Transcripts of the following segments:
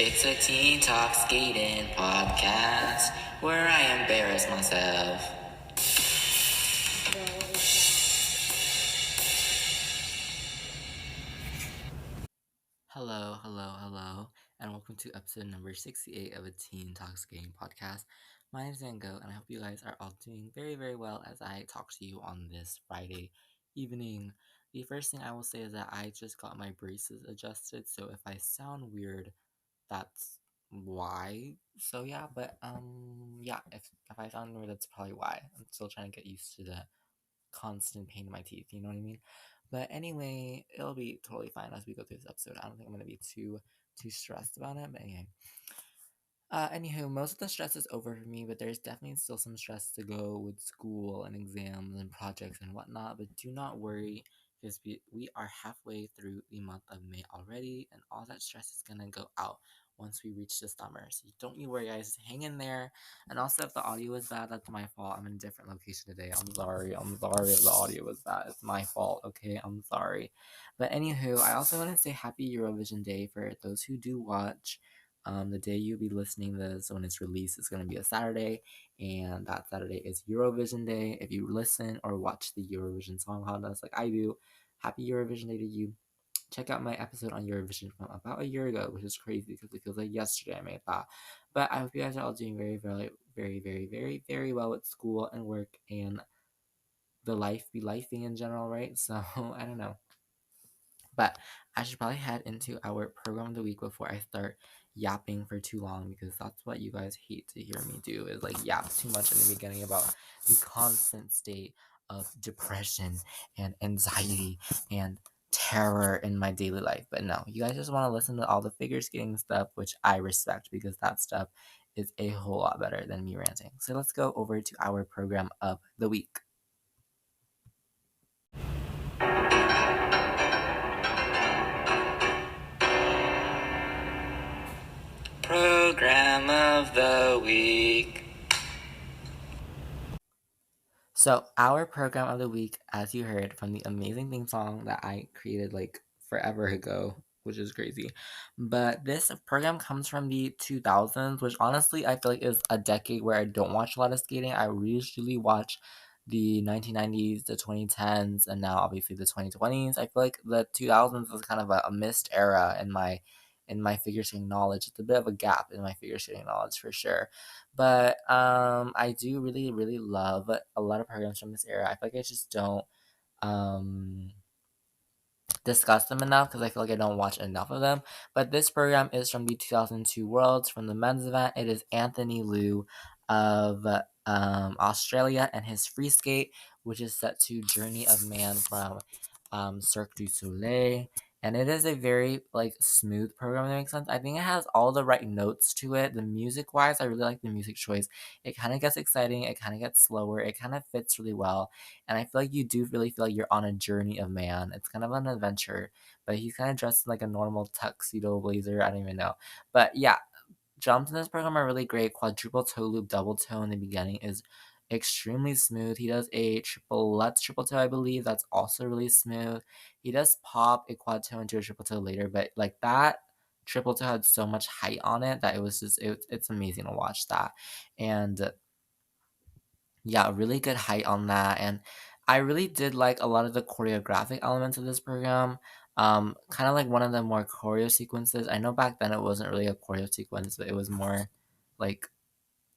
It's a Teen Talk Skating podcast where I embarrass myself. Hello, and welcome to episode number 68 of a Teen Talk Skating podcast. My name is Zango, and I hope you guys are all doing very, very well as I talk to you on this Friday evening. The first thing I will say is that I just got my braces adjusted, so if I sound weird, that's why. So yeah, but if I sound weird, that's probably why. I'm still trying to get used to the constant pain in my teeth, you know what I mean? But anyway, it'll be totally fine as we go through this episode. I don't think I'm gonna be too stressed about it, but anyway. Anywho, most of the stress is over for me, but there's definitely still some stress to go with school and exams and projects and whatnot. But do not worry, because we are halfway through the month of May already, and all that stress is gonna go out once we reach the summer. So don't you worry, guys. Hang in there. And also, if the audio is bad, that's my fault. I'm in a different location today. I'm sorry. I'm sorry if the audio was bad. It's my fault. Okay, I'm sorry. But anywho, I also want to say Happy Eurovision Day for those who do watch. The day you'll be listening to this when it's released is going to be a Saturday, and that Saturday is Eurovision Day. If you listen or watch the Eurovision Song Contest like I do, happy Eurovision Day to you. Check out my episode on Eurovision from about a year ago, which is crazy because it feels like yesterday I made that. But I hope you guys are all doing very, very, very, very, very, very well at school and work and the life be lifing in general, right? So I don't know. But I should probably head into our program of the week before I start yapping for too long, because that's what you guys hate to hear me do, is like yap too much in the beginning about the constant state of depression and anxiety and terror in my daily life. But no, you guys just want to listen to all the figure skating stuff, which I respect, because that stuff is a whole lot better than me ranting. So let's go over to our program of the week. Program of the week. So, our program of the week, as you heard from the amazing theme song that I created like forever ago, which is crazy. But this program comes from the 2000s, which honestly I feel like is a decade where I don't watch a lot of skating. I usually watch the 1990s, the 2010s, and now obviously the 2020s. I feel like the 2000s was kind of a missed era in my figure skating knowledge. It's a bit of a gap in my figure skating knowledge for sure. But I do really, really love a lot of programs from this era. I feel like I just don't um discuss them enough because I feel like I don't watch enough of them. But this program is from the 2002 Worlds. From the men's event, it is Anthony Liu of Australia and his free skate, which is set to Journey of Man from Cirque du Soleil. And it is a very like smooth program that makes sense. I think it has all the right notes to it. The music wise, I really like the music choice. It kind of gets exciting, it kind of gets slower, it kind of fits really well. And I feel like you do really feel like you're on a journey of man. It's kind of an adventure, but he's kind of dressed in like a normal tuxedo blazer. I don't even know. But yeah, jumps in this program are really great. Quadruple toe loop, double toe in the beginning is extremely smooth. He does a triple toe, I believe. That's also really smooth. He does pop a quad toe into a triple toe later, but like that triple toe had so much height on it that it was just it's amazing to watch that. And yeah, really good height on that, and I really did like a lot of the choreographic elements of this program. Kind of like one of the more choreo sequences. I know back then it wasn't really a choreo sequence, but it was more like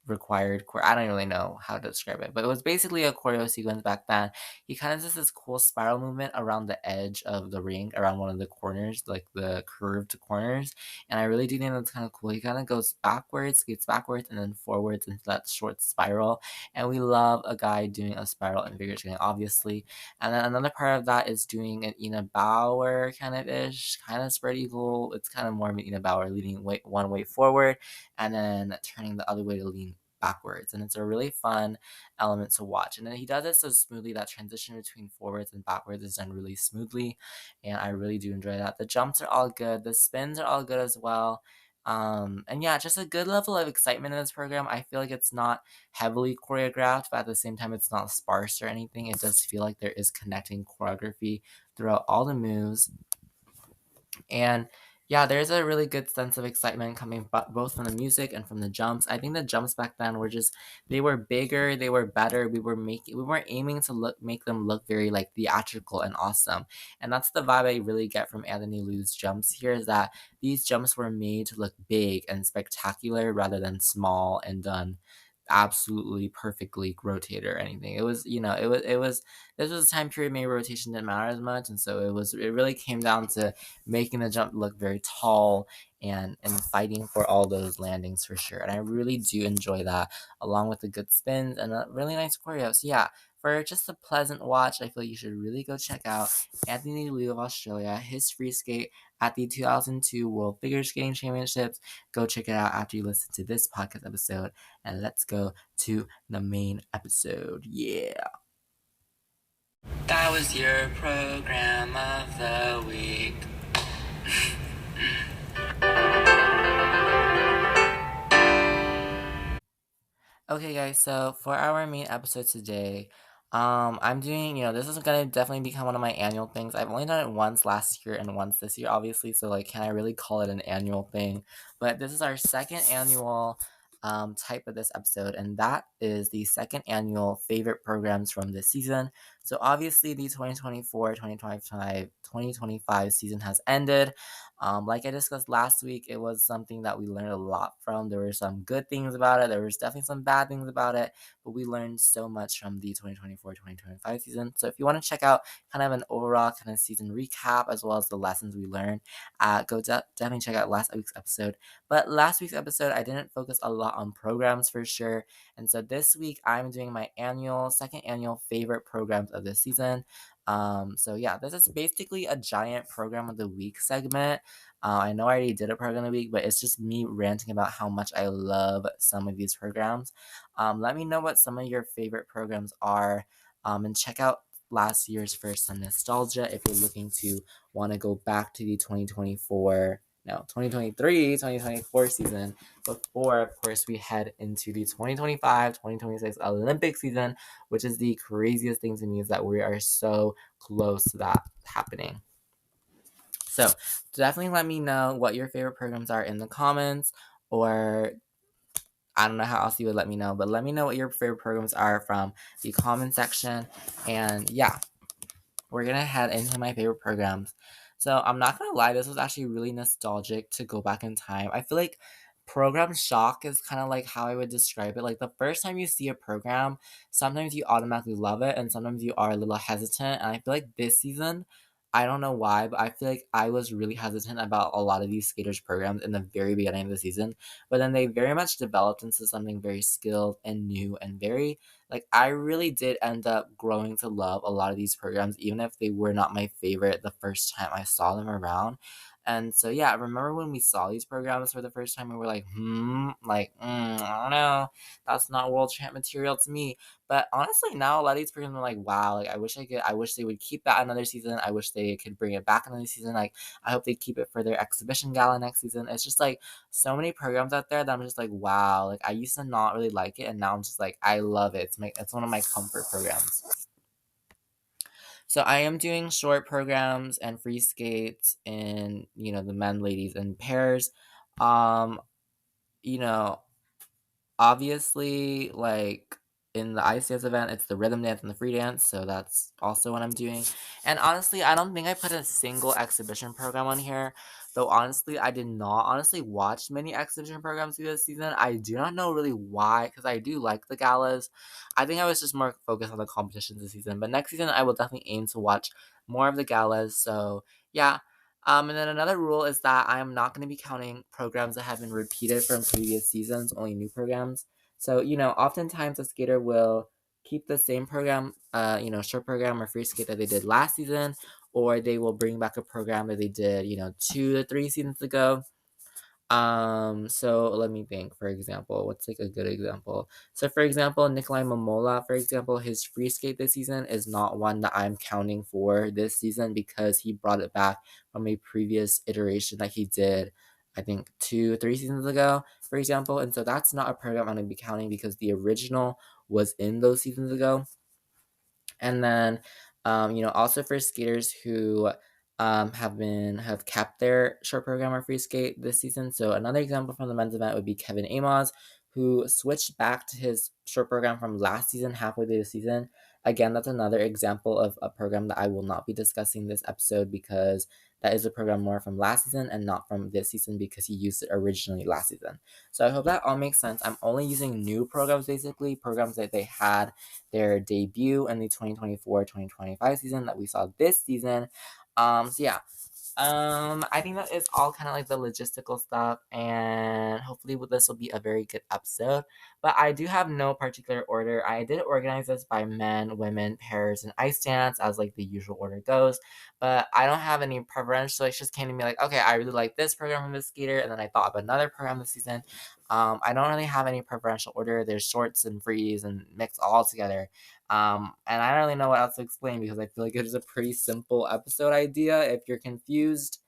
required I don't really know how to describe it, but it was basically a choreo sequence back then. He kind of does this cool spiral movement around the edge of the ring, around one of the corners, like the curved corners, and I really do think that's kind of cool. He kind of goes backwards, skates backwards, and then forwards into that short spiral, and we love a guy doing a spiral in figure skating, obviously. And then another part of that is doing an Ina Bauer kind of ish, kind of spread eagle. It's kind of more of an Ina Bauer leaning one way forward, and then turning the other way to lean backwards, and it's a really fun element to watch. And then he does it so smoothly, that transition between forwards and backwards is done really smoothly, and I really do enjoy that. The jumps are all good, the spins are all good as well. And yeah, just a good level of excitement in this program. I feel like it's not heavily choreographed, but at the same time it's not sparse or anything. It does feel like there is connecting choreography throughout all the moves. And Yeah, there's a really good sense of excitement coming both from the music and from the jumps. I think the jumps back then were just they were bigger, they were better. We were aiming to make them look very like theatrical and awesome. And that's the vibe I really get from Anthony Liu's jumps here is that these jumps were made to look big and spectacular rather than small and done absolutely perfectly rotated or anything. It was, it was this was a time period maybe rotation didn't matter as much, and so it really came down to making the jump look very tall and fighting for all those landings for sure. And I really do enjoy that, along with the good spins and a really nice choreo. So yeah, for just a pleasant watch, I feel like you should really go check out Anthony Liu of Australia, his free skate at the 2002 World Figure Skating Championships. Go check it out after you listen to this podcast episode, and let's go to the main episode. Yeah. That was your program of the week. Okay, guys, so for our main episode today, I'm doing, this is gonna definitely become one of my annual things. I've only done it once last year and once this year, obviously, so like, can I really call it an annual thing? But this is our second annual type of this episode, and that is the second annual favorite programs from this season. So obviously, the 2024 2025 2025 season has ended. Like I discussed last week, it was something that we learned a lot from. There were some good things about it, there was definitely some bad things about it, but we learned so much from the 2024-2025 season. So if you want to check out kind of an overall kind of season recap as well as the lessons we learned, definitely check out last week's episode. But last week's episode, I didn't focus a lot on programs for sure. And so this week, I'm doing my second annual favorite programs of this season. So yeah, this is basically a giant program of the week segment. I know I already did a program of the week, but it's just me ranting about how much I love some of these programs. Let me know what some of your favorite programs are, and check out last year's for some nostalgia if you're looking to want to go back to the 2024 season before, of course, we head into the 2025-2026 Olympic season, which is the craziest thing to me is that we are so close to that happening. So definitely let me know what your favorite programs are in the comments, or I don't know how else you would let me know, but let me know what your favorite programs are from the comment section. And yeah, we're gonna head into my favorite programs. So I'm not gonna lie, this was actually really nostalgic to go back in time. I feel like program shock is kind of like how I would describe it. Like the first time you see a program, sometimes you automatically love it, and sometimes you are a little hesitant. And I feel like this season, I don't know why, but I feel like I was really hesitant about a lot of these skaters programs in the very beginning of the season. But then they very much developed into something very skilled and new and very like I really did end up growing to love a lot of these programs, even if they were not my favorite the first time I saw them around. And so yeah, I remember when we saw these programs for the first time, we were like, I don't know, that's not world champ material to me. But honestly, now a lot of these programs are like, wow, like I wish they would keep that another season. I wish they could bring it back another season. Like I hope they keep it for their exhibition gala next season. It's just like so many programs out there that I'm just like, wow, like I used to not really like it, and now I'm just like, I love it. It's one of my comfort programs. So I am doing short programs and free skates in the men, ladies, and pairs. Um, you know, Obviously, like in the ICS event, it's the rhythm dance and the free dance, so that's also what I'm doing. And honestly, I don't think I put a single exhibition program on here. Though honestly, I did not honestly watch many exhibition programs this season. I do not know really why, because I do like the galas. I think I was just more focused on the competitions this season. But next season, I will definitely aim to watch more of the galas. So yeah, and then another rule is that I am not going to be counting programs that have been repeated from previous seasons, only new programs. So, oftentimes a skater will keep the same program, short program or free skate that they did last season, or they will bring back a program that they did, 2 to 3 seasons ago. So let me think, for example, what's like a good example? So for example, Nikolai Momola, for example, his free skate this season is not one that I'm counting for this season because he brought it back from a previous iteration that he did, I think 2, 3 seasons ago, for example. And so that's not a program I'm gonna be counting because the original was in those seasons ago. And then, also for skaters who have kept their short program or free skate this season. So another example from the men's event would be Kevin Amos, who switched back to his short program from last season halfway through the season. Again, that's another example of a program that I will not be discussing this episode because that is a program more from last season and not from this season because he used it originally last season. So I hope that all makes sense. I'm only using new programs, basically, programs that they had their debut in the 2024-2025 season that we saw this season. So yeah, I think that is all kind of like the logistical stuff, and hopefully this will be a very good episode. But I do have no particular order. I did organize this by men, women, pairs, and ice dance as like the usual order goes. But I don't have any preference, so it just came to me like, okay, I really like this program from this skater, and then I thought of another program this season. I don't really have any preferential order. There's shorts and frees and mixed all together. And I don't really know what else to explain because I feel like it's a pretty simple episode idea. If you're confused,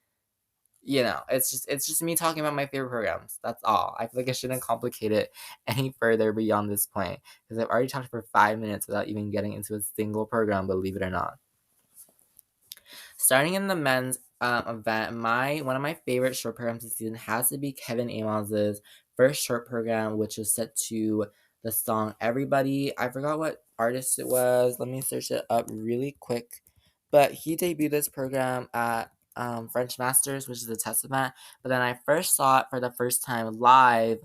it's just me talking about my favorite programs. That's all. I feel like I shouldn't complicate it any further beyond this point because I've already talked for 5 minutes without even getting into a single program, believe it or not. Starting in the men's event, one of my favorite short programs this season has to be Kevin Amos's first short program, which was set to the song "Everybody." I forgot what artist it was. Let me search it up really quick. But he debuted this program at French Masters, which is a test event. But then I first saw it for the first time live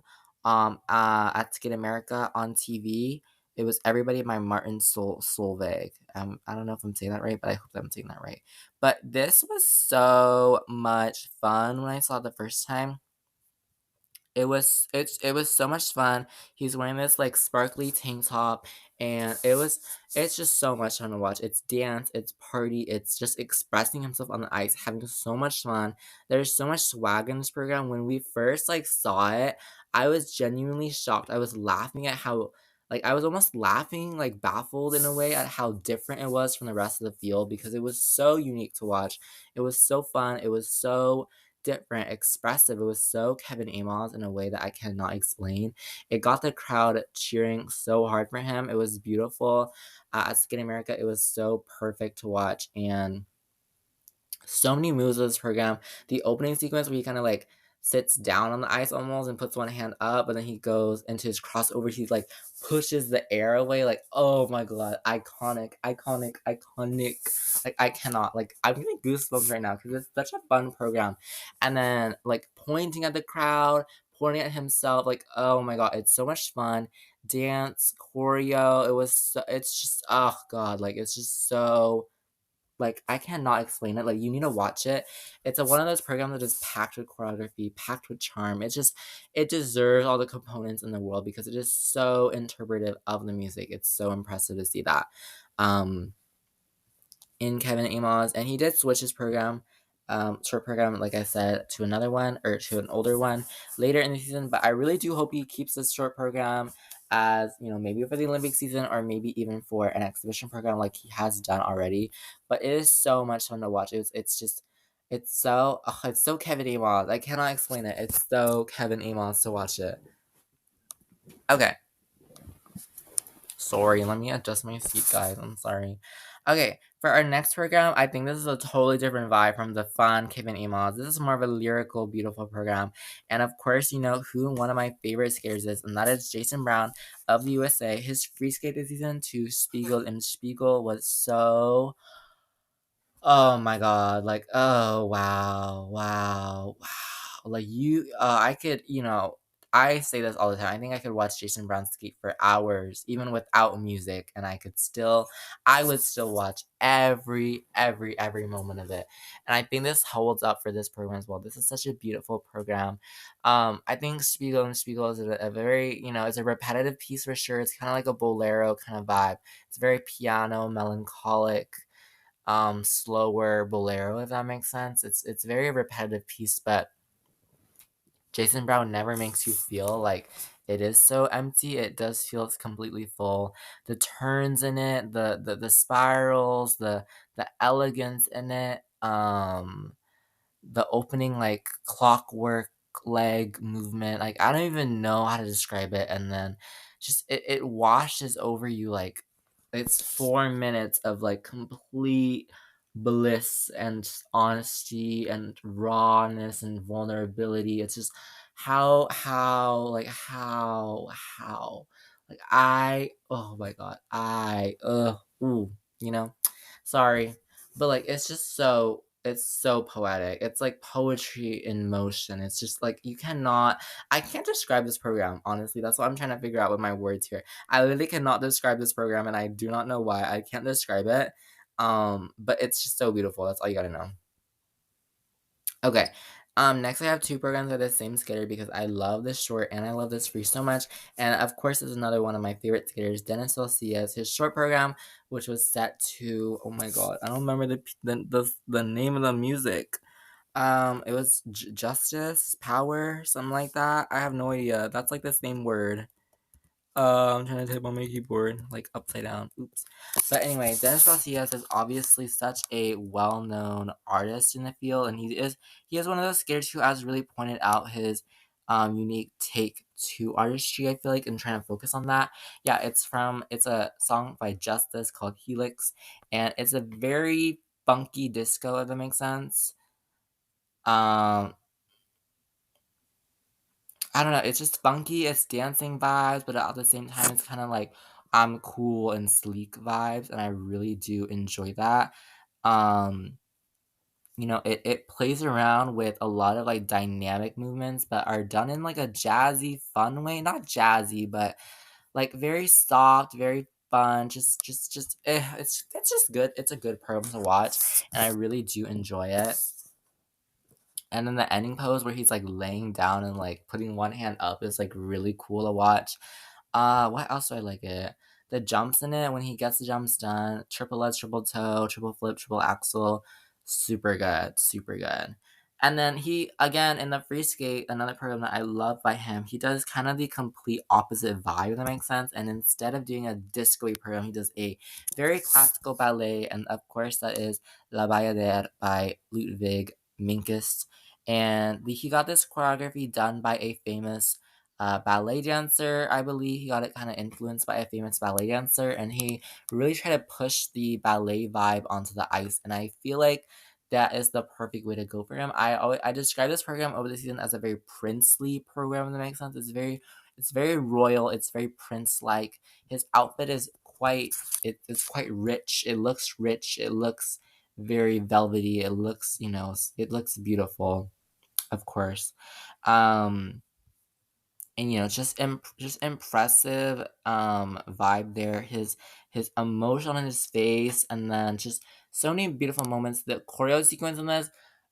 at Skate America on TV. It was "Everybody" by Martin Solveig. I don't know if I'm saying that right, but I hope that I'm saying that right. But this was so much fun when I saw it the first time. It was so much fun. He's wearing this like sparkly tank top and it's just so much fun to watch. It's dance, it's party, it's just expressing himself on the ice, having so much fun. There's so much swag in this program. When we first like saw it, I was genuinely shocked. I was laughing at how I was almost laughing, like baffled in a way at how different it was from the rest of the field because it was so unique to watch. It was so fun. It was so different, expressive. It was so Kevin Amos in a way that I cannot explain. It got the crowd cheering so hard for him. It was beautiful. At Skate America, it was so perfect to watch. And so many moves of this program. The opening sequence where he kind of like sits down on the ice almost and puts one hand up, and then he goes into his crossover. He like pushes the air away. Like, oh my god, iconic, iconic, iconic. Like, I cannot. Like, I'm getting goosebumps right now because it's such a fun program. And then like pointing at the crowd, pointing at himself. Like, oh my god, it's so much fun. Dance, choreo. It's just, oh god, like it's just so like, I cannot explain it, like, you need to watch it. It's one of those programs that is packed with choreography, packed with charm. It deserves all the components in the world because it is so interpretive of the music. It's so impressive to see that. Um in Kevin Amos, and he did switch his program, short program, like I said, to another one or to an older one later in the season. But I really do hope he keeps this short program as maybe for the Olympic season or maybe even for an exhibition program like he has done already. But it is so much fun to watch. It's so Kevin Amos. I cannot explain it. It's so Kevin Amos to watch it. Okay. Sorry, let me adjust my seat, guys. I'm sorry. Okay, for our next program, I think this is a totally different vibe from the fun Kevin Amos. This is more of a lyrical, beautiful program. And of course, you know who one of my favorite skaters is, and that is Jason Brown of the USA. His free skate this season to Spiegel and Spiegel was so, oh my god, like, oh wow, wow, wow. Like I could, I say this all the time. I think I could watch Jason Brown skate for hours, even without music, and I would still watch every moment of it. And I think this holds up for this program as well. This is such a beautiful program. I think Spiegel and Spiegel is a very, it's a repetitive piece for sure. It's kind of like a bolero kind of vibe. It's very piano, melancholic, slower bolero, if that makes sense. It's very repetitive piece, but Jason Brown never makes you feel like it is so empty. It does feel it's completely full. The turns in it, the spirals, the elegance in it, the opening like clockwork leg movement. Like, I don't even know how to describe it, and then just it washes over you. Like, it's 4 minutes of like complete bliss and honesty and rawness and vulnerability. It's just how like I oh my god, ooh, you know? Sorry. But like it's so poetic. It's like poetry in motion. It's just like I can't describe this program, honestly. That's what I'm trying to figure out with my words here. I literally cannot describe this program and I do not know why. I can't describe it. But it's just so beautiful. That's all you gotta know. Okay. Next I have two programs of the same skater because I love this short and I love this free so much. And of course, is another one of my favorite skaters, Dennis Valcias, his short program, which was set to oh my god, I don't remember the name of the music. It was Justice, Power, something like that. I have no idea. That's like the same word. I'm trying to type on my keyboard, like upside down. Oops. But anyway, Dennis Garcias is obviously such a well-known artist in the field, and he is one of those skaters who has really pointed out his unique take to artistry. I feel like and trying to focus on that. Yeah, it's a song by Justice called Helix, and it's a very funky disco. If that makes sense. Um, I don't know, it's just funky, it's dancing vibes, but at the same time, it's kinda like, I'm cool and sleek vibes, and I really do enjoy that. Um, it plays around with a lot of, like, dynamic movements, but are done in, like, a jazzy, fun way. Not jazzy, but, like, very soft, very fun, it's just good. It's a good program to watch, and I really do enjoy it. And then the ending pose where he's, like, laying down and, like, putting one hand up is, like, really cool to watch. What else do I like it? The jumps in it, when he gets the jumps done, triple lutz, triple toe, triple flip, triple axel, super good, super good. And then he again, in the free skate, another program that I love by him, he does kind of the complete opposite vibe, if that makes sense, and instead of doing a disco program, he does a very classical ballet, and of course, that is La Bayadère by Ludwig Minkes. And he got this choreography done by a famous ballet dancer, I believe. He got it kind of influenced by a famous ballet dancer, and he really tried to push the ballet vibe onto the ice. And I feel like that is the perfect way to go for him. I describe this program over the season as a very princely program. If that makes sense. It's very royal. It's very prince like. His outfit is it's quite rich. It looks rich. It looks very velvety. It looks it looks beautiful, of course. Um, and just impressive vibe there. His emotion on his face, and then just so many beautiful moments. The choreo sequence in this,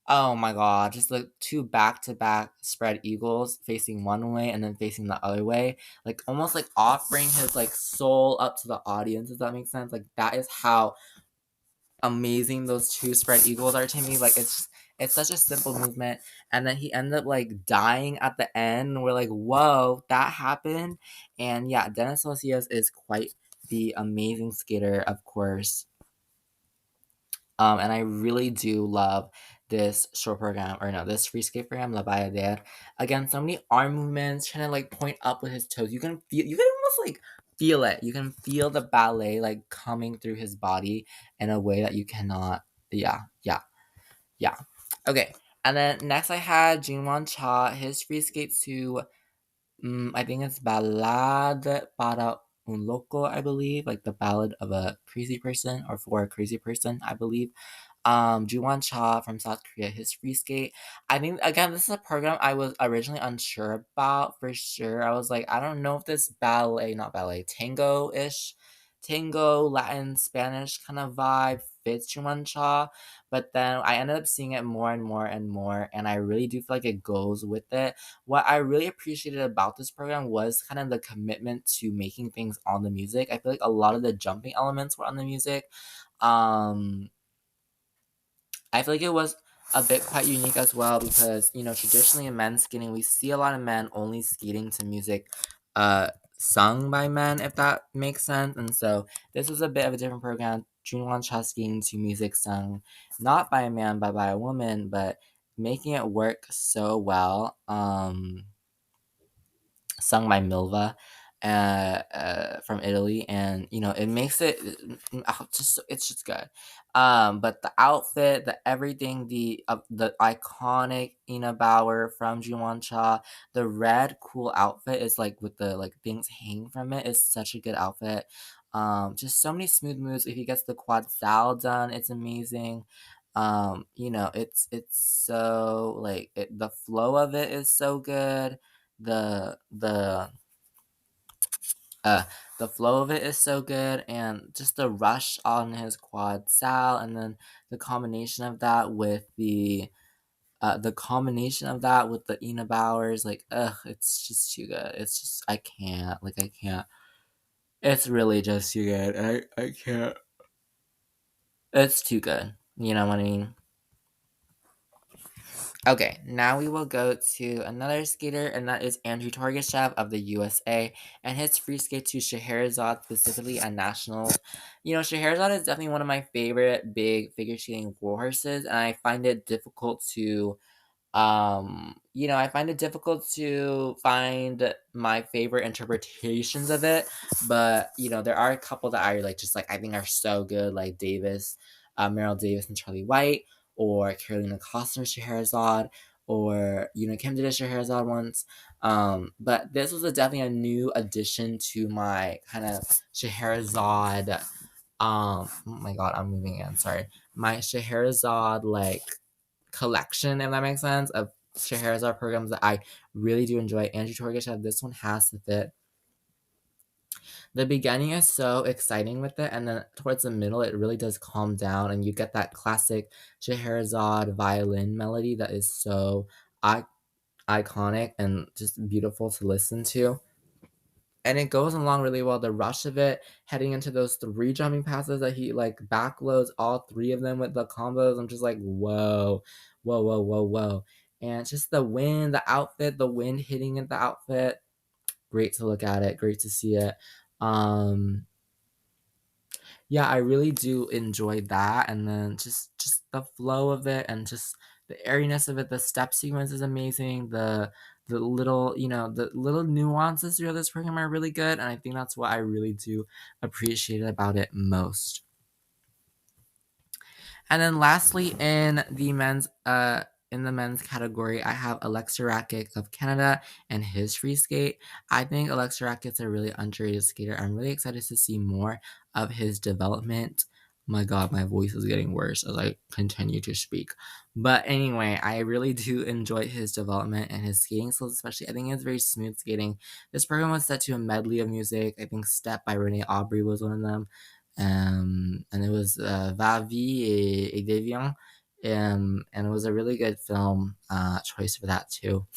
oh my god, just like two back to back spread eagles facing one way and then facing the other way, like almost like offering his like soul up to the audience. Does that make sense? Like that is how amazing those two spread eagles are to me. Like it's such a simple movement, and then he ended up like dying at the end. And we're like, whoa, that happened. And yeah, Dennis Osias is quite the amazing skater, of course. And I really do love this short program, or no, this free skate program, La Bayadere. Again, so many arm movements, trying to like point up with his toes. You can almost like feel it. You can feel the ballet like coming through his body in a way that you cannot. Yeah, yeah, yeah. Okay, and then next I had Jinwon Cha, his free skate to I think it's Ballad para un Loco, I believe, like the ballad of a crazy person or for a crazy person, I believe. Juwon Cha from South Korea, his free skate. I think again, this is a program I was originally unsure about for sure. I was like, I don't know if this ballet, not ballet, tango-ish, tango, Latin, Spanish kind of vibe fits Juwon Cha. But then I ended up seeing it more and more and more, and I really do feel like it goes with it. What I really appreciated about this program was kind of the commitment to making things on the music. I feel like a lot of the jumping elements were on the music. Um, I feel like it was a bit quite unique as well because, traditionally in men's skating, we see a lot of men only skating to music sung by men, if that makes sense. And so this was a bit of a different program. Junwon Cha skating to music sung not by a man but by a woman, but making it work so well. Sung by Milva. from Italy, and you know it makes it just it's just good. But the outfit, the everything, the iconic Ina Bauer from Juwon, the red cool outfit is like with the like things hanging from it is such a good outfit. Just so many smooth moves. If he gets the quad sal done, it's amazing. You know, it's so like the flow of it is so good. The the uh, the flow of it is so good, and just the rush on his quad sal, and then the combination of that with the Ina Bowers, like, ugh, it's just too good. It's just I can't, like, I can't. It's really just too good. I can't. It's too good. You know what I mean? Okay, now we will go to another skater, and that is Andrew Torgashev of the USA, and his free skate to Scheherazade, specifically at Nationals. You know, Scheherazade is definitely one of my favorite big figure skating warhorses, and I find it difficult to you know, I find it difficult to find my favorite interpretations of it, but you know, there are a couple that I like, just like I think are so good, like Meryl Davis and Charlie White, or Carolina Costner Scheherazade, or you know, Kim did a Scheherazade once. But this was definitely a new addition to my kind of Scheherazade. Oh my god, I'm moving in. Sorry, my Scheherazade like collection, if that makes sense, of Scheherazade programs that I really do enjoy. Andrew Torgashev, this one has to fit. The beginning is so exciting with it, and then towards the middle, it really does calm down, and you get that classic Scheherazade violin melody that is so I- iconic and just beautiful to listen to. And it goes along really well. The rush of it, heading into those three jumping passes that he like backloads all three of them with the combos. I'm just like, whoa, whoa, whoa, whoa, whoa. And just the wind, the outfit, the wind hitting at the outfit. Great to look at it, great to see it. Um, yeah, I really do enjoy that, and then just the flow of it, and just the airiness of it. The step sequence is amazing. The little, you know, the little nuances throughout this program are really good, and I think that's what I really do appreciate about it most. And then lastly, in the men's category, I have Alexei Rakic of Canada and his free skate. I think Alexei Rakic's a really underrated skater. I'm really excited to see more of his development. My God, my voice is getting worse as I continue to speak. But anyway, I really do enjoy his development and his skating skills, especially. I think it's very smooth skating. This program was set to a medley of music. I think Step by Renee Aubrey was one of them. And it was Va Vie et Deviant. And it was a really good film choice for that too.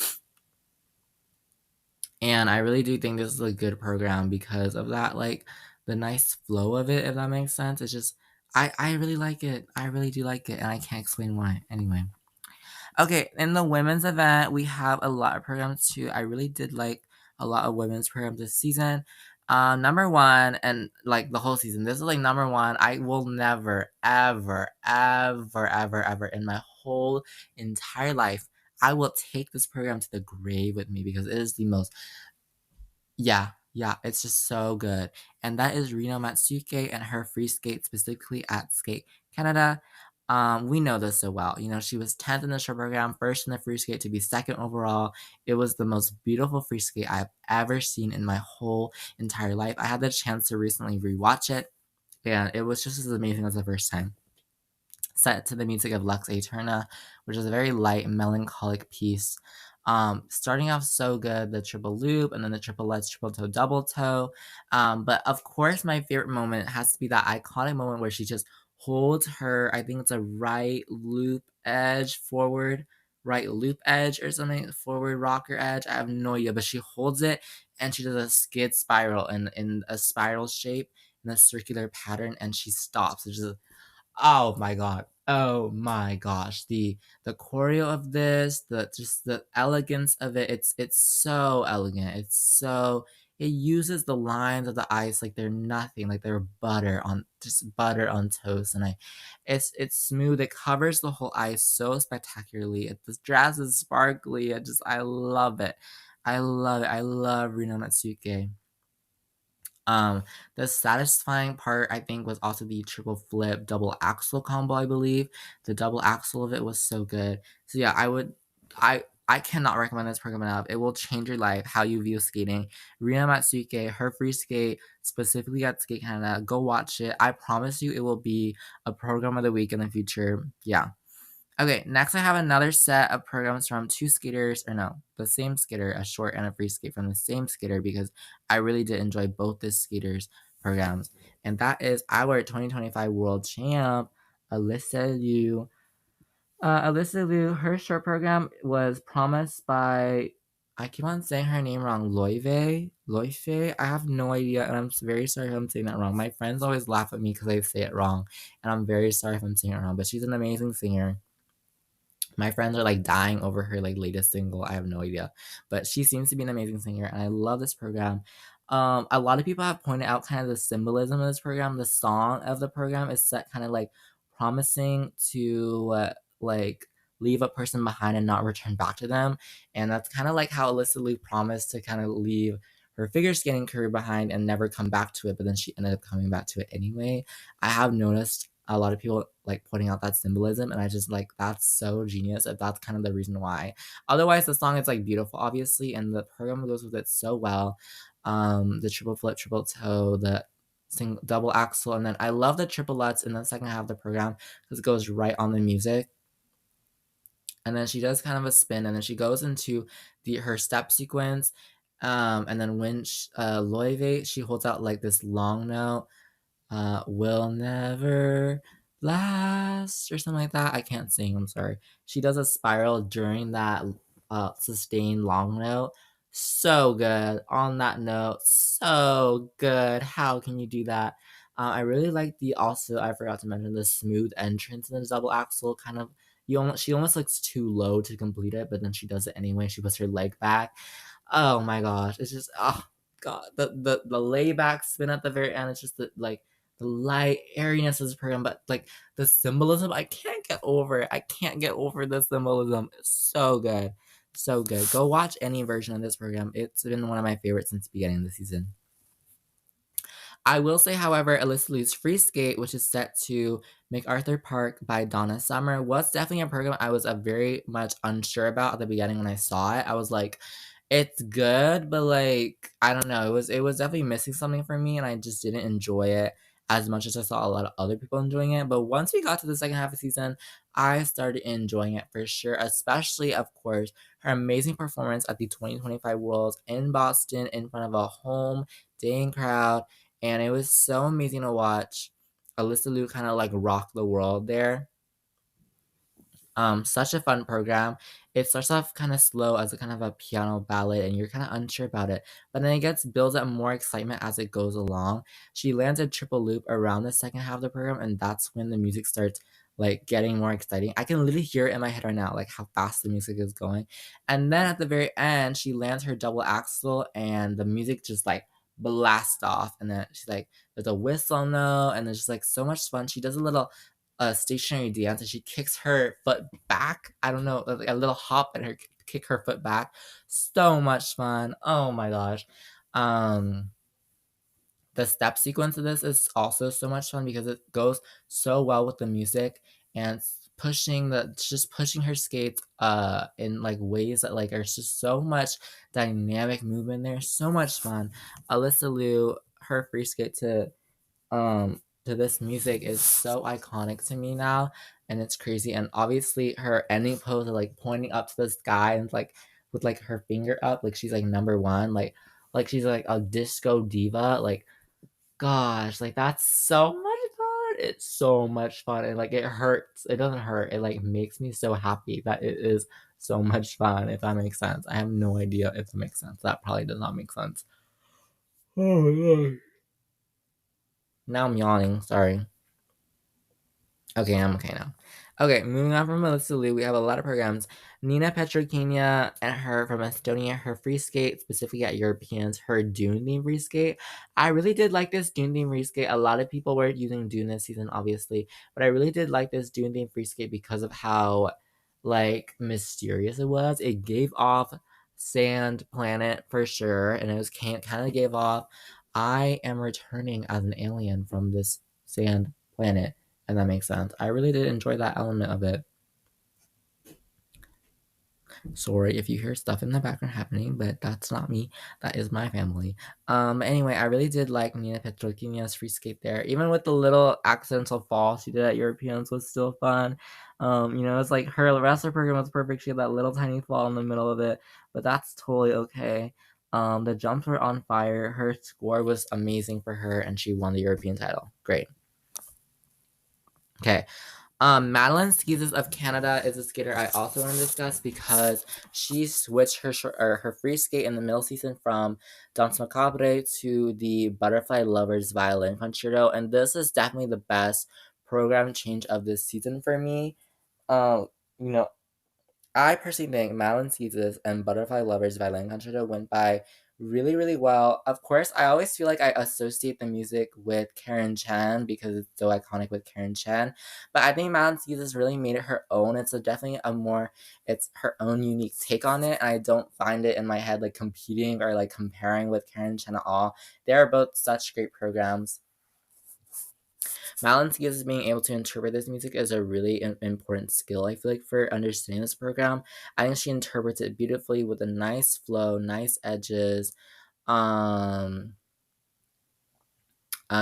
And I really do think this is a good program because of that, like the nice flow of it, if that makes sense. It's just, I really like it. I really do like it, and I can't explain why. Anyway. Okay, in the women's event, we have a lot of programs too. I really did like a lot of women's programs this season. Number one, and like the whole season, this is like number one. I will never, ever, ever, ever, ever in my whole entire life, I will take this program to the grave with me because it is the most yeah, yeah, it's just so good. And that is Reno Matsuke and her free skate, specifically at Skate Canada. We know this so well. You know, she was 10th in the show program, first in the free skate to be second overall. It was the most beautiful free skate I've ever seen in my whole entire life. I had the chance to recently rewatch it, and it was just as amazing as the first time. Set to the music of Lux Aeterna, which is a very light, melancholic piece. Starting off so good, the triple loop, and then the triple lutz, triple toe, double toe. But of course, my favorite moment has to be that iconic moment where she just holds her, I think it's a right loop edge forward, right loop edge or something, forward rocker edge. I have no idea, but she holds it and she does a skid spiral in a spiral shape in a circular pattern, and she stops. It's just oh my god. Oh my gosh. The choreo of this, the just the elegance of it, it's so elegant. It's so it uses the lines of the ice like they're nothing, like they're butter on just butter on toast. And it's smooth. It covers the whole ice so spectacularly. The dress is sparkly. I love it. I love it. I love Rino Matsuke. The satisfying part, I think, was also the triple flip double axle combo, I believe. The double axle of it was so good. So yeah, I cannot recommend this program enough. It will change your life, how you view skating. Rina Matsuke, her free skate, specifically at Skate Canada, go watch it. I promise you it will be a program of the week in the future. Yeah. Okay, next I have another set of programs from two skaters, or no, the same skater, a short and a free skate from the same skater because I really did enjoy both the skaters' programs. And that is our 2025 world champ, Alyssa Liu. Alyssa Liu, her short program was promised by, I keep on saying her name wrong, Loive? Loife? I have no idea, and I'm very sorry if I'm saying that wrong. My friends always laugh at me because I say it wrong, and I'm very sorry if I'm saying it wrong, but she's an amazing singer. My friends are like dying over her like latest single. I have no idea, but she seems to be an amazing singer, and I love this program. A lot of people have pointed out kind of the symbolism of this program. The song of the program is set kind of like promising to like leave a person behind and not return back to them, and that's kind of like how Alyssa Lee promised to kind of leave her figure skating career behind and never come back to it, but then she ended up coming back to it anyway. I have noticed a lot of people like pointing out that symbolism, and I just like that's so genius if that's kind of the reason why. Otherwise, the song is like beautiful, obviously, and the program goes with it so well. The triple flip, triple toe, the double axle, and then I love the triple lutz in the second half of the program because it goes right on the music. And then she does kind of a spin, and then she goes into her step sequence. And then when Loive, she holds out like this long note, will never last or something like that. I can't sing, I'm sorry. She does a spiral during that sustained long note. So good. On that note, so good. How can you do that? I really like the also I forgot to mention the smooth entrance in the double axle kind of she almost looks too low to complete it, but then she does it anyway. She puts her leg back. Oh my gosh. It's just god. The layback spin at the very end, it's just the light airiness of this program, but like the symbolism, I can't get over it. I can't get over the symbolism. It's so good. So good. Go watch any version of this program. It's been one of my favorites since the beginning of the season. I will say, however, Alyssa Liu's Free Skate, which is set to MacArthur Park by Donna Summer, was definitely a program I was very much unsure about at the beginning when I saw it. I was like, it's good, but like I don't know. It was definitely missing something for me, and I just didn't enjoy it as much as I saw a lot of other people enjoying it. But once we got to the second half of the season, I started enjoying it for sure. Especially, of course, her amazing performance at the 2025 Worlds in Boston in front of a home dang crowd, and it was so amazing to watch Alyssa Liu kind of like rock the world there. Such a fun program. It starts off kind of slow as a kind of a piano ballad, and you're kind of unsure about it. But then it gets builds up more excitement as it goes along. She lands a triple loop around the second half of the program, and that's when the music starts like getting more exciting. I can literally hear it in my head right now, like how fast the music is going. And then at the very end, she lands her double axle, and the music just like blasts off. And then she's like, there's a whistle note, and there's just like so much fun. She does a little stationary dance, and she kicks her foot back. I don't know, like a little hop and her kick her foot back. So much fun. Oh my gosh. Um, the step sequence of this is also so much fun because it goes so well with the music, and just pushing her skates in like ways that like are just so much dynamic movement there. So much fun. Alyssa Liu, her free skate to this music is so iconic to me now, and it's crazy. And obviously her ending pose of like pointing up to the sky and like with like her finger up like she's like number one, like she's like a disco diva, like gosh, like that's so much fun. It's so much fun, and like it hurts, it doesn't hurt, it like makes me so happy that it is so much fun, if that makes sense. I have no idea if that makes sense. That probably does not make sense. Oh my god. Now I'm yawning, sorry. Okay, I'm okay now. Okay, moving on from Melissa Liu, we have a lot of programs. Nina Petrokina and her from Estonia, her free skate, specifically at Europeans, her Dune theme free skate. I really did like this Dune theme free skate. A lot of people were using Dune this season, obviously, but I really did like this Dune theme free skate because of how like mysterious it was. It gave off Sand Planet for sure, and it was kind of gave off I am returning as an alien from this sand planet, and that makes sense. I really did enjoy that element of it. Sorry if you hear stuff in the background happening, but that's not me. That is my family. Anyway, I really did like Nina Petrokinia's free skate there. Even with the little accidental fall she did at Europeans was still fun. It's like her rest of her program was perfect. She had that little tiny fall in the middle of it, but that's totally okay. The jumps were on fire. Her score was amazing for her, and she won the European title. Great. Okay. Madeline Skeezes of Canada is a skater I also want to discuss because she switched her free skate in the middle season from Danse Macabre to the Butterfly Lovers Violin Concerto, and this is definitely the best program change of this season for me. Um, you know, I personally think Madeline Caesars and Butterfly Lovers Violin Concerto went by really, really well. Of course, I always feel like I associate the music with Karen Chan because it's so iconic with Karen Chan. But I think Madeline Caesars really made it her own. It's her own unique take on it. And I don't find it in my head like competing or like comparing with Karen Chan at all. They are both such great programs. Malin's being able to interpret this music is a really important skill, I feel like, for understanding this program. I think she interprets it beautifully with a nice flow, nice edges. Um,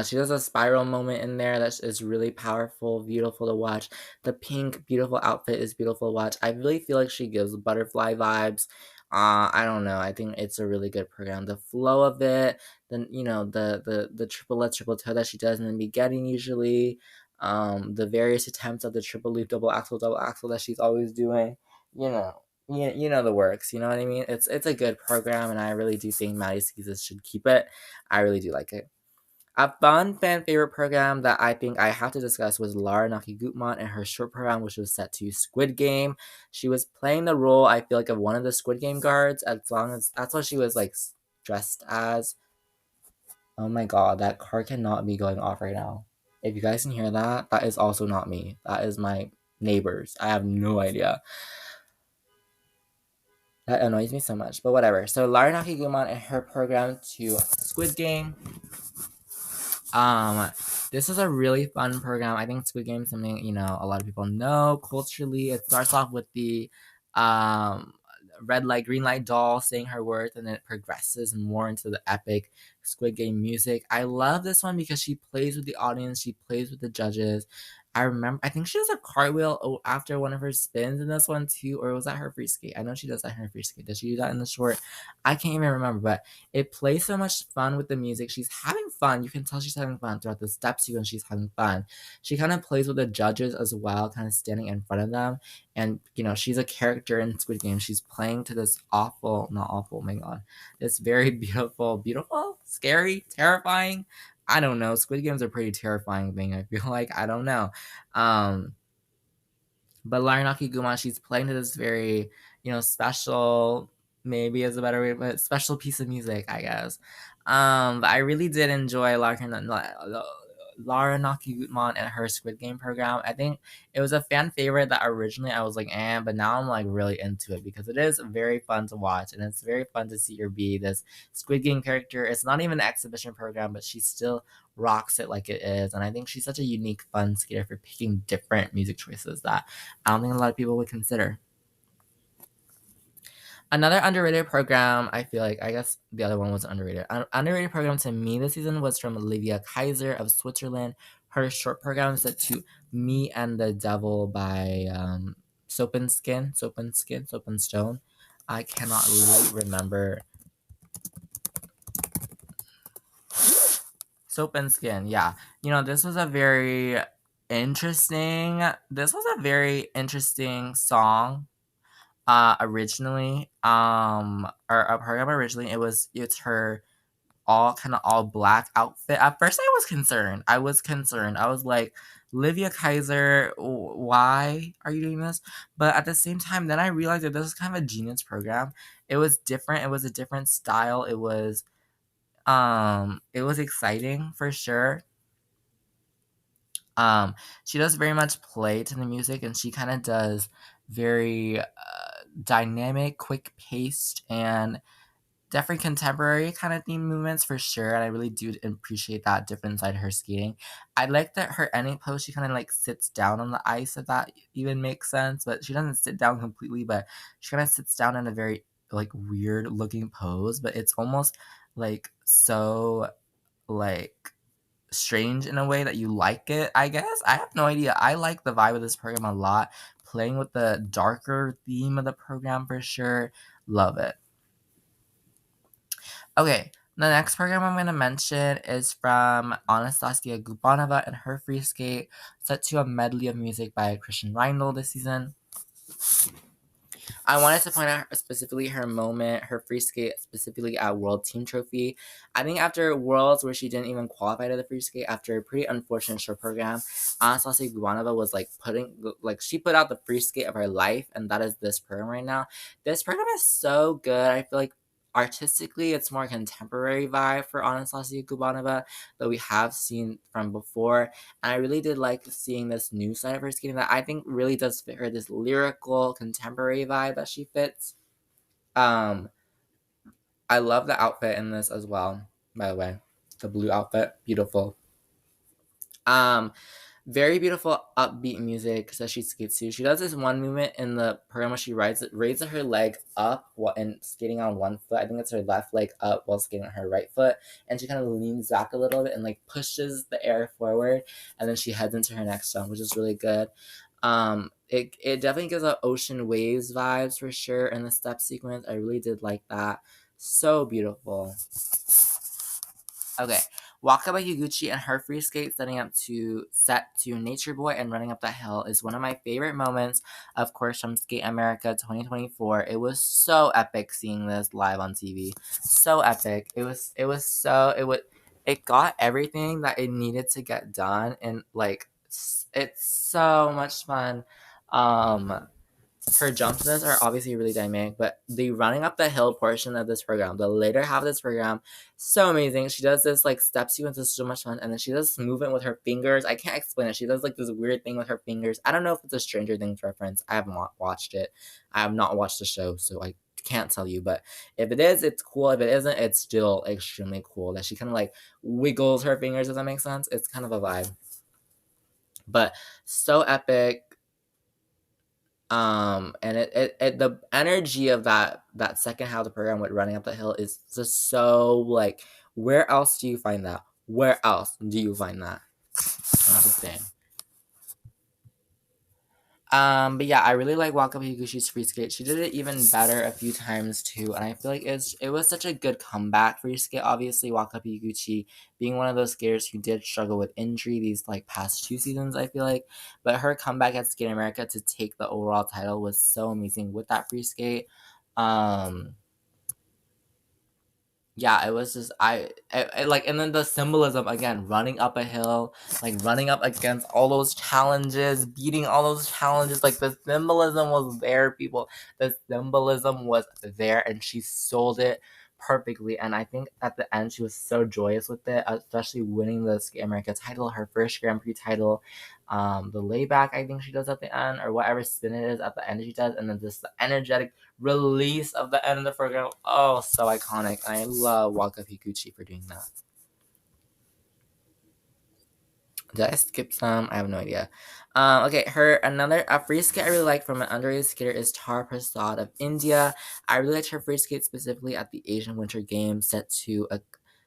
she does a spiral moment in there that is really powerful, beautiful to watch. The pink, beautiful outfit is beautiful to watch. I really feel like she gives butterfly vibes. I don't know. I think it's a really good program. The flow of it, then the triple toe that she does in the beginning usually, the various attempts of the triple loop, double axle that she's always doing. You know the works. You know what I mean? It's a good program, and I really do think Maddie Skeezes should keep it. I really do like it. A fun fan favorite program that I think I have to discuss was Lara Naki Gutman and her short program, which was set to Squid Game. She was playing the role, I feel like, of one of the Squid Game guards, as long as that's what she was like dressed as. Oh my god, that car cannot be going off right now. If you guys can hear that, that is also not me. That is my neighbors. I have no idea. That annoys me so much, but whatever. So Lara Naki Gutman and her program to Squid Game. Um, this is a really fun program. I think Squid Game is something a lot of people know culturally. It starts off with the um red light, green light doll saying her words, and then it progresses more into the epic Squid Game music. I love this one because she plays with the audience, she plays with the judges. I think she does a cartwheel after one of her spins in this one too, or was that her free skate? I know she does that in her free skate. Does she do that in the short? I can't even remember, but it plays so much fun with the music. She's having fun. You can tell she's having fun throughout the steps even she's having fun. She kind of plays with the judges as well, kind of standing in front of them. And she's a character in Squid Game. She's playing to this not awful, oh my god. This very beautiful, scary, terrifying. I don't know. Squid Game's a pretty terrifying thing, I feel like. I don't know. But Laranaki Guma, she's playing to this very, special, maybe is a better way, but special piece of music, I guess. But I really did enjoy Lara Naki Gutman and her Squid Game program. I think it was a fan favorite that originally I was like, but now I'm like really into it because it is very fun to watch and it's very fun to see her be this Squid Game character. It's not even an exhibition program, but she still rocks it like it is. And I think she's such a unique, fun skater for picking different music choices that I don't think a lot of people would consider. Another underrated program, I feel like, I guess the other one was underrated. Underrated program to me this season was from Olivia Kaiser of Switzerland. Her short program set to Me and the Devil by Soap and Stone. I cannot really remember. Soap and Skin, yeah. This was a very interesting song originally or a program originally. It's her all black outfit. At first I was concerned. I was like, Livia Kaiser, why are you doing this? But at the same time, then I realized that this is kind of a genius program. It was different. It was a different style. It was exciting for sure. She does very much play to the music, and she kind of does very dynamic, quick paced, and definitely contemporary kind of theme movements for sure, and I really do appreciate that different side of her skating. I like that her ending pose, she kind of like sits down on the ice, if that even makes sense, but she doesn't sit down completely, but she kind of sits down in a very like weird looking pose, but it's almost like so like strange in a way that you like it, I guess. I have no idea. I like the vibe of this program a lot. Playing with the darker theme of the program for sure. Love it. Okay, the next program I'm going to mention is from Anastasia Gubanova and her free skate, set to a medley of music by Christian Reindl this season. I wanted to point out specifically her moment, her free skate, specifically at World Team Trophy. I think after Worlds, where she didn't even qualify to the free skate, after a pretty unfortunate short program, Anastasia Gubanova was like she put out the free skate of her life, and that is this program right now. This program is so good. I feel like artistically, it's more contemporary vibe for Anastasia Gubanova that we have seen from before. And I really did like seeing this new side of her skating that I think really does fit her, this lyrical contemporary vibe that she fits. Um, I love the outfit in this as well, by the way. The blue outfit, beautiful. Um, Very beautiful, upbeat music that she skates to. She does this one movement in the program where she raises her leg up while and skating on one foot. I think it's her left leg up while skating on her right foot, and she kind of leans back a little bit and like pushes the air forward, and then she heads into her next jump, which is really good. It definitely gives a ocean waves vibes for sure in the step sequence. I really did like that. So beautiful. Okay. Waka by Higuchi and her free skate set to Nature Boy and running up that hill is one of my favorite moments, of course, from Skate America 2024. It was so epic seeing this live on TV. So epic. It got everything that it needed to get done, and like it's so much fun. Um Her jumps in this are obviously really dynamic, but the running up the hill portion of this program, the later half of this program, so amazing. She does this like step sequence is so much fun, and then she does this movement with her fingers. I can't explain it. She does like this weird thing with her fingers. I don't know if it's a Stranger Things reference. I haven't watched it. I have not watched the show, so I can't tell you. But if it is, it's cool. If it isn't, it's still extremely cool. That she kind of like wiggles her fingers. Does that make sense? It's kind of a vibe, but so epic. And it the energy of that second half of the program with running up the hill is just so like, where else do you find that? Where else do you find that? I'm just saying. But yeah, I really like Wakabi Higushi's free skate. She did it even better a few times too, and I feel like it was such a good comeback free skate. Obviously, Wakabi Higuchi being one of those skaters who did struggle with injury these like past 2 seasons, I feel like, but her comeback at Skate America to take the overall title was so amazing with that free skate. Um, yeah, it was just like, and then the symbolism again, running up a hill, like running up against all those challenges, beating all those challenges, like the symbolism was there, people. The symbolism was there, and she sold it perfectly. And I think at the end she was so joyous with it, especially winning the Skate America title, her first Grand Prix title. The layback I think she does at the end, or whatever spin it is at the end she does, and then just the energetic release of the end of the program. Oh, so iconic. I love Waka Higuchi for doing that. Did I skip some? I have no idea. Okay, her another a free skate I really like from an underrated skater is Tara Prasad of India. I really liked her free skate specifically at the Asian Winter Games, set to a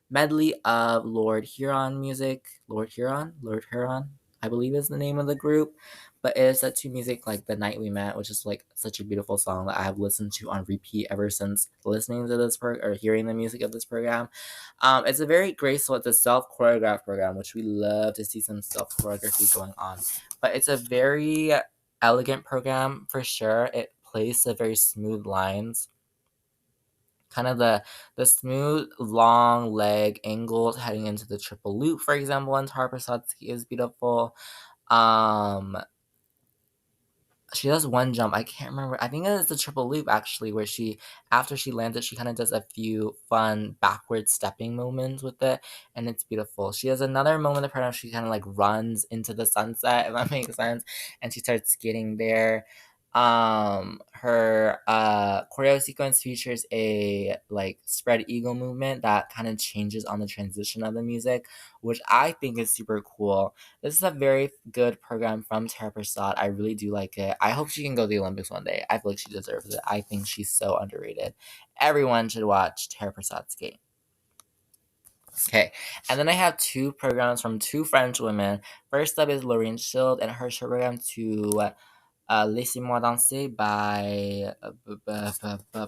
medley of Lord Huron music. Lord Huron, I believe is the name of the group. But it is set to music like The Night We Met, which is like such a beautiful song that I have listened to on repeat ever since listening to this or hearing the music of this program. It's a very graceful, it's a self choreographed program, which we love to see some self choreography going on. But it's a very elegant program for sure. It plays the very smooth lines, kind of the smooth long leg angles heading into the triple loop, for example, and Tara Prasadski is beautiful. Um, she does one jump. I can't remember. I think it's the triple loop actually, where she after she lands it, she kind of does a few fun backward stepping moments with it, and it's beautiful. She has another moment of her she kind of like runs into the sunset, if that makes sense, and she starts skating there. her choreo sequence features a like spread eagle movement that kind of changes on the transition of the music, which I think is super cool. This is a very good program from Tara Prasad. I really do like it. I hope she can go to the Olympics one day. I feel like she deserves it. I think she's so underrated. Everyone should watch Tara Prasad skate. Okay, and then I have two programs from two French women. First up is Laureen Schild and her show program to Laissez-moi danser by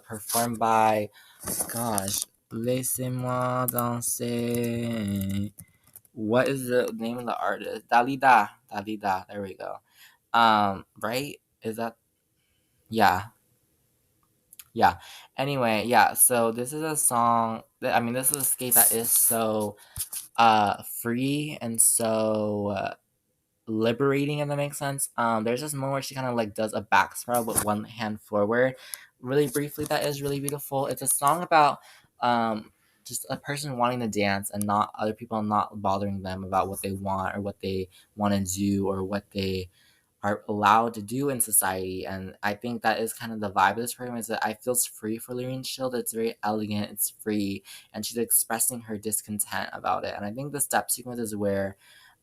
performed by gosh, Laissez-moi danser. What is the name of the artist? Dalida. Dalida. There we go. Right? Is that yeah. Yeah. Anyway, yeah, so this is a song that I mean this is a skate that is so free and so liberating, if that makes sense. There's this moment where she kind of like does a back spiral with one hand forward, really briefly. That is really beautiful. It's a song about just a person wanting to dance and not other people not bothering them about what they want or what they want to do or what they are allowed to do in society. And I think that is kind of the vibe of this program is that I feel it's free for Lorraine Shield. It's very elegant, it's free, and she's expressing her discontent about it. And I think the step sequence is where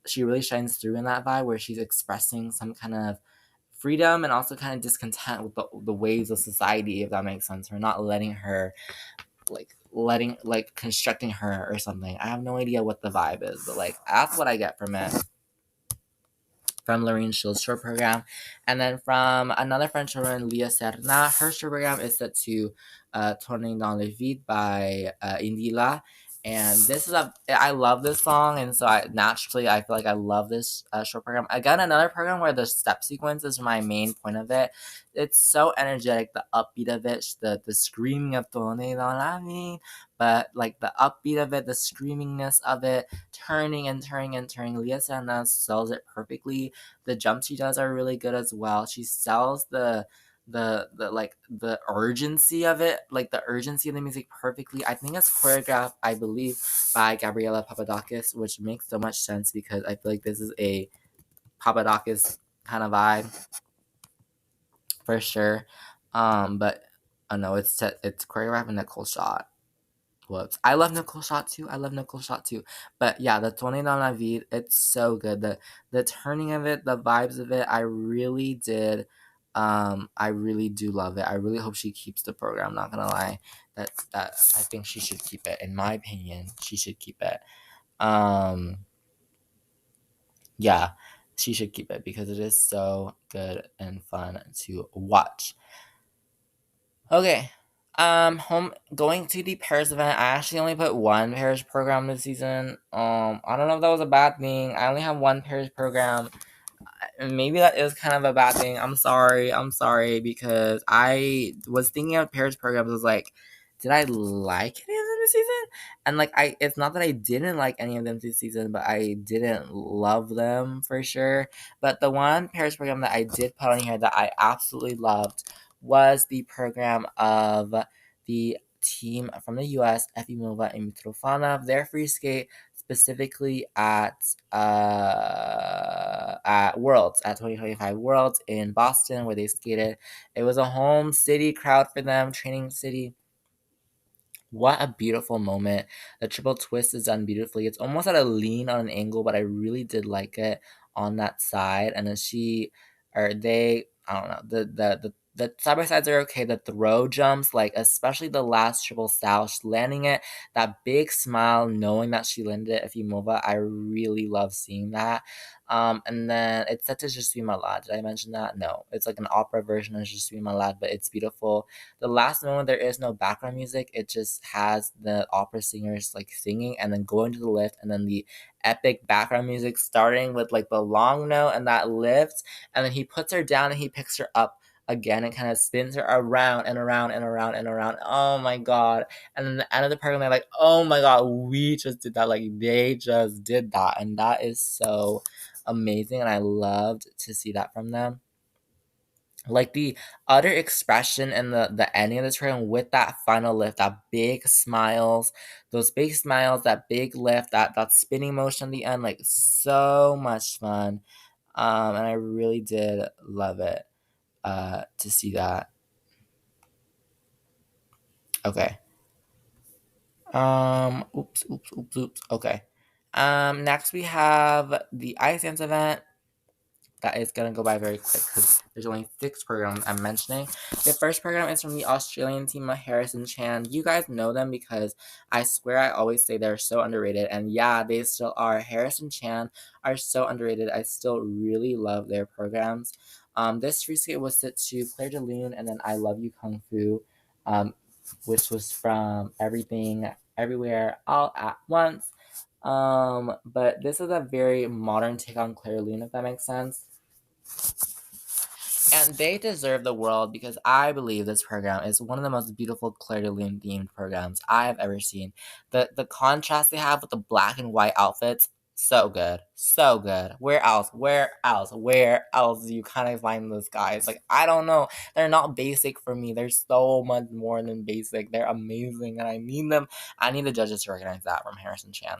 she really shines through in that vibe where she's expressing some kind of freedom and also kind of discontent with the ways of society, if that makes sense. Or not letting her constructing her or something. I have no idea what the vibe is, but like that's what I get from it, from Lorraine Shield's short program. And then from another French woman, Leah Serna, her short program is set to Tourner dans le vide by Indila. And this is I love this song, and so I feel like I love this short program. Again, another program where the step sequence is my main point of it. It's so energetic, the upbeat of it, the screaming of Tourner dans la vide, but like the upbeat of it, the screamingness of it, turning and turning and turning. Leah Serna sells it perfectly. The jumps she does are really good as well. She sells the urgency of it, like the urgency of the music perfectly. I think it's choreographed, I believe, by Gabriela Papadakis, which makes so much sense because I feel like this is a Papadakis kind of vibe for sure. But no, it's choreographed by Nicole Shot. Whoops. I love Nicole Shot too. I love Nicole Shot too. But yeah, the Tourner dans la vide, it's so good. The turning of it, the vibes of it, I really do love it. I really hope she keeps the program, not gonna lie. That I think she should keep it. In my opinion, she should keep it. Yeah, she should keep it because it is so good and fun to watch. Okay. Home going to the Paris event. I actually only put one Paris program this season. I don't know if that was a bad thing. I only have one Paris program. Maybe that is kind of a bad thing. I'm sorry. I'm sorry because I was thinking of Paris programs. I was like, did I like any of them this season? And like, it's not that I didn't like any of them this season, but I didn't love them for sure. But the one Paris program that I did put on here that I absolutely loved was the program of the team from the US, Efimova and Mitrofanov, their free skate specifically at Worlds, at 2025 Worlds in Boston, where they skated. It was a home city crowd for them, training city. What a beautiful moment. The triple twist is done beautifully. It's almost at a lean on an angle, but I really did like it on that side. And then I don't know, the side by sides are okay. The throw jumps, like especially the last triple style, landing it, that big smile, knowing that she landed it, Efimova, I really love seeing that. And then it's set to Je suis malade. Did I mention that? No. It's like an opera version of Je suis malade, but it's beautiful. The last moment there is no background music. It just has the opera singers like singing and then going to the lift and then the epic background music starting with like the long note and that lift, and then he puts her down and he picks her up again and kind of spins her around and around and around and around. Oh my god. And then the end of the program they're like, oh my god, we just did that. Like they just did that. And that is so amazing. And I loved to see that from them. Like the utter expression and the ending of this program with that final lift, that big smiles, those big smiles, that big lift, that spinning motion at the end, like so much fun. And I really did love it to see that. Okay. Oops. Okay. Next we have the Ice Dance event. That is gonna go by very quick because there's only 6 programs I'm mentioning. The first program is from the Australian team of Harrison Chan. You guys know them because I swear I always say they're so underrated, and yeah, they still are. Harrison Chan are so underrated. I still really love their programs. This free skate was set to Claire de Lune and then I Love You Kung Fu, which was from Everything Everywhere All at Once. But this is a very modern take on Claire Lune, if that makes sense. And they deserve the world because I believe this program is one of the most beautiful Claire de Lune themed programs I have ever seen. The contrast they have with the black and white outfits, so good. So good. Where else? Where else? Where else do you kind of find those guys? Like, I don't know. They're not basic for me. They're so much more than basic. They're amazing and I need them. I need the judges to recognize that from Harrison Chan.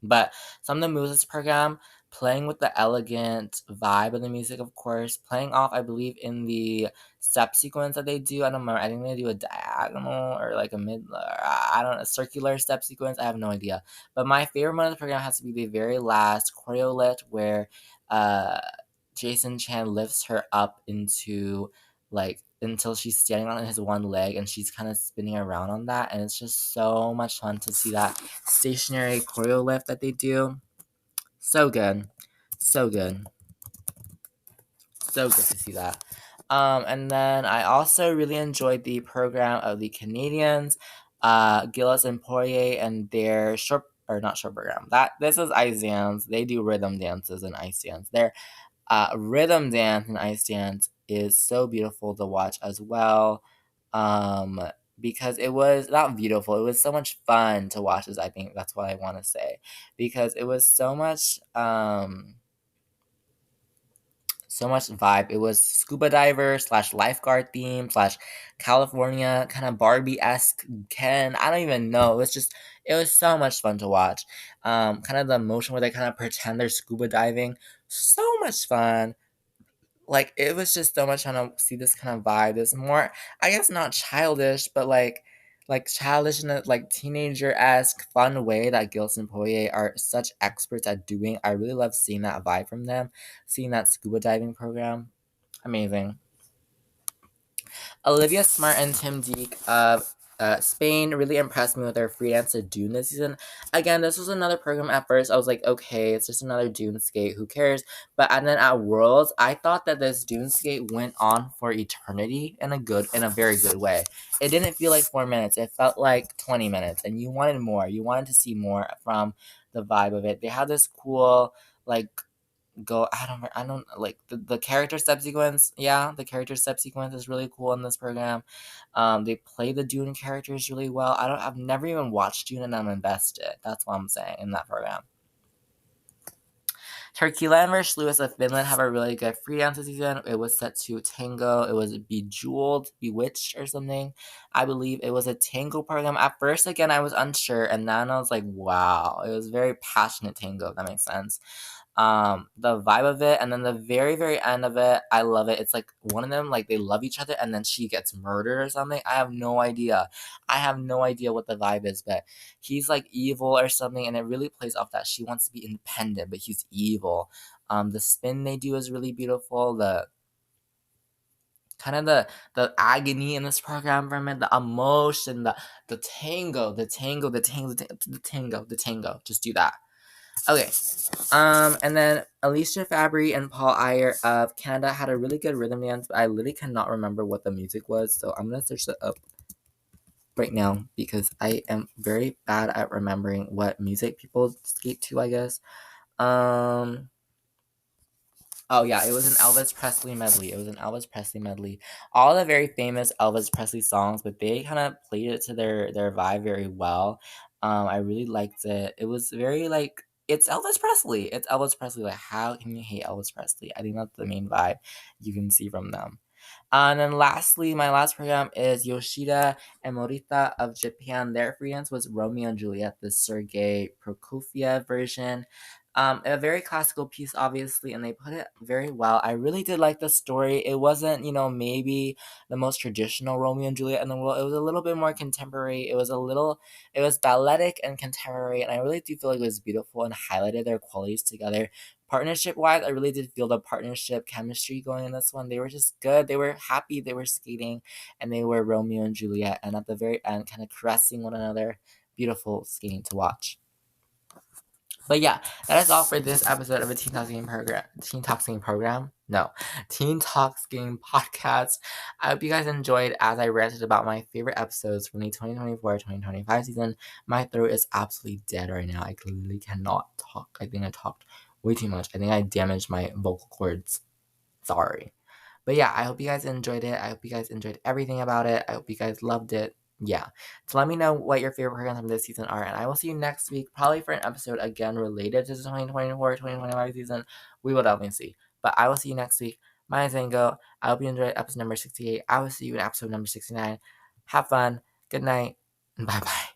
But some of the moves this program, playing with the elegant vibe of the music, of course, playing off, I believe, in the step sequence that they do. I don't remember. I think they do a diagonal or like a mid, I don't know, a circular step sequence. I have no idea. But my favorite one of the program has to be the very last choreo lift where uh, Jason Chan lifts her up into like until she's standing on his one leg and she's kind of spinning around on that, and it's just so much fun to see that stationary choreo lift that they do. So good. So good. So good to see that. And then I also really enjoyed the program of the Canadians, Gillis and Poirier, and their short or not short program. That this is ice dance. They do rhythm dances and ice dance. Their rhythm dance and ice dance is so beautiful to watch as well. Um, because it was not beautiful, it was so much fun to watch, as I think that's what I want to say. Because it was so much vibe. It was scuba diver slash lifeguard theme slash California kind of Barbie esque Ken. I don't even know. It was so much fun to watch. Kind of the motion where they kind of pretend they're scuba diving. So much fun. Like it was just so much fun to see this kind of vibe. This more, I guess, not childish, but like childish in a like teenager esque fun way that Gilson and Poirier are such experts at doing. I really love seeing that vibe from them, seeing that scuba diving program. Amazing. Olivia Smart and Tim Deek of Spain really impressed me with their freelance to Dune this season. Again, this was another program at first. I was like, okay, it's just another Dune skate. Who cares? And then at Worlds, I thought that this Dune skate went on for eternity in a very good way. It didn't feel like 4 minutes. It felt like 20 minutes, and you wanted more. You wanted to see more from the vibe of it. They had this cool like go I don't like the character step sequence. Yeah, the character step sequence is really cool in this program. They play the Dune characters really well. I've never even watched Dune and I'm invested. That's what I'm saying in that program. Turkila and versus Lewis of Finland have a really good free dance this season. It was set to tango. It was Bejeweled, Bewitched, or something. I believe it was a tango program. At first, again, I was unsure, and then I was like, wow. It was very passionate tango, if that makes sense. The vibe of it, and then the very, very end of it, I love it. It's like one of them, like they love each other, and then she gets murdered or something. I have no idea. I have no idea what the vibe is, but he's like evil or something, and it really plays off that she wants to be independent, but he's evil. The spin they do is really beautiful. The kind of the agony in this program from it, the emotion, the tango, the tango, the tango, the tango, the tango. Just do that. Okay. And then Alicia Fabry and Paul Iyer of Canada had a really good rhythm dance, but I literally cannot remember what the music was, so I'm gonna search that up right now because I am very bad at remembering what music people skate to, I guess. Um Oh yeah, it was an Elvis Presley medley. It was an Elvis Presley medley. All the very famous Elvis Presley songs, but they kind of played it to their vibe very well. I really liked it. It was very like it's Elvis Presley. It's Elvis Presley. Like how can you hate Elvis Presley? I think that's the main vibe you can see from them. And then lastly, my last program is Yoshida and Morita of Japan. Their freelance was Romeo and Juliet, the Sergei Prokofiev version. A very classical piece, obviously, and they put it very well. I really did like the story. It wasn't, maybe the most traditional Romeo and Juliet in the world. It was a little bit more contemporary. It was balletic and contemporary, and I really do feel like it was beautiful and highlighted their qualities together. Partnership wise, I really did feel the partnership chemistry going in this one. They were just good. They were happy. They were skating, and they were Romeo and Juliet, and at the very end, kind of caressing one another. Beautiful skating to watch. But yeah, that is all for this episode of a Teen Talks Game program. Teen Talks Game program? No, Teen Talks Game podcast. I hope you guys enjoyed as I ranted about my favorite episodes from the 2024-2025 season. My throat is absolutely dead right now. I clearly cannot talk. I think I talked way too much. I think I damaged my vocal cords. Sorry. But yeah, I hope you guys enjoyed it. I hope you guys enjoyed everything about it. I hope you guys loved it. Yeah. So let me know what your favorite programs from this season are. And I will see you next week, probably for an episode again related to the 2024-2025 season. We will definitely see. But I will see you next week. My name is Zango. I hope you enjoyed episode number 68. I will see you in episode number 69. Have fun. Good night. And bye bye.